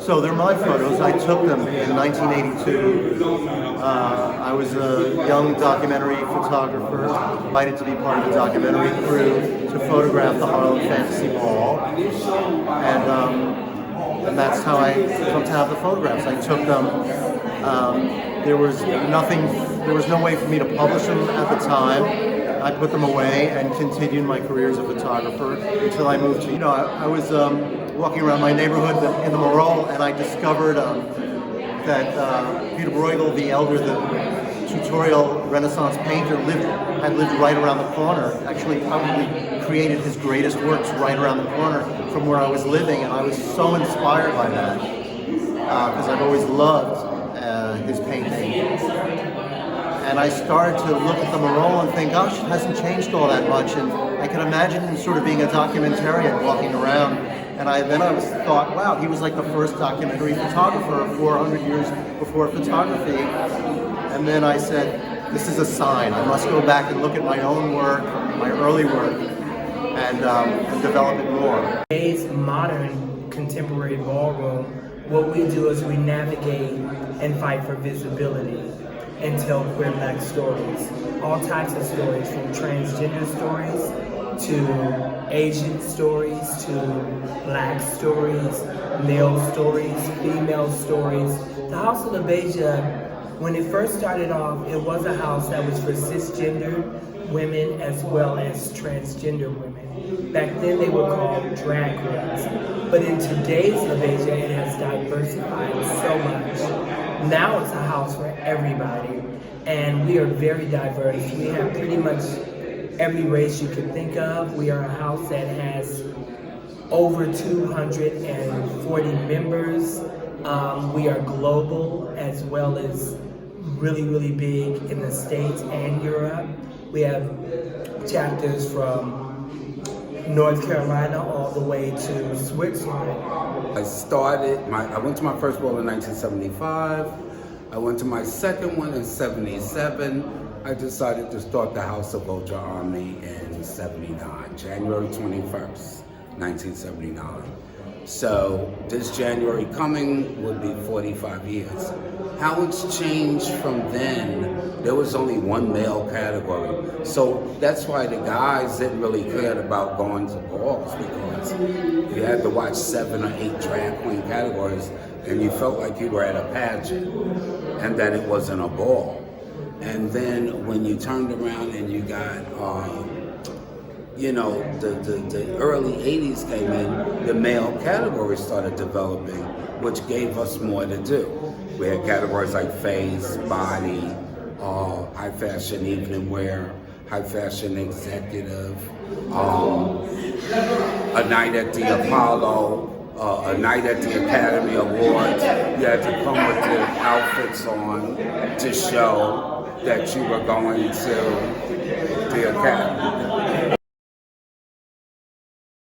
So they're my photos. I took them in 1982. I was a young documentary photographer, invited to be part of the documentary crew to photograph the Harlem Fantasy Ball, and that's how I come to have the photographs. I took them. There was no way for me to publish them at the time. I put them away and continued my career as a photographer until I moved to, I was walking around my neighborhood in the Morale, and I discovered that Peter Bruegel the Elder, the tutorial Renaissance painter, had lived right around the corner. Actually, probably created his greatest works right around the corner from where I was living, and I was so inspired by that because I've always loved his painting. And I started to look at the Morale and think, gosh, it hasn't changed all that much. And I can imagine him sort of being a documentarian walking around. And I thought, wow, he was like the first documentary photographer 400 years before photography. And then I said, this is a sign. I must go back and look at my own work, my early work, and develop it more. Today's modern contemporary ballroom, what we do is we navigate and fight for visibility and tell queer Black stories. All types of stories, from transgender stories to Asian stories to Black stories, male stories, female stories. The House of LaBeija, when it first started off, it was a house that was for cisgender women as well as transgender women. Back then they were called drag queens. But in today's LaBeija, it has diversified so much. Now it's a house for everybody, and we are very diverse. We have pretty much every race you can think of. We are a house that has over 240 members. We are global as well as really, really big in the States and Europe. We have chapters from North Carolina all the way to Switzerland. I went to my first ball in 1975. I went to my second one in 77. I decided to start the House of LaBeija Army in 79, January 21st, 1979. So this January coming would be 45 years. How it's changed from then, there was only one male category. So that's why the guys didn't really care about going to balls, because you had to watch 7 or 8 drag queen categories and you felt like you were at a pageant and that it wasn't a ball. And then when you turned around and you got, the early 80s came in, the male category started developing, which gave us more to do. We had categories like face, body, high fashion evening wear, high fashion executive, a night at the Apollo, a night at the Academy Awards. You had to come with your outfits on to show that you were going to the Academy.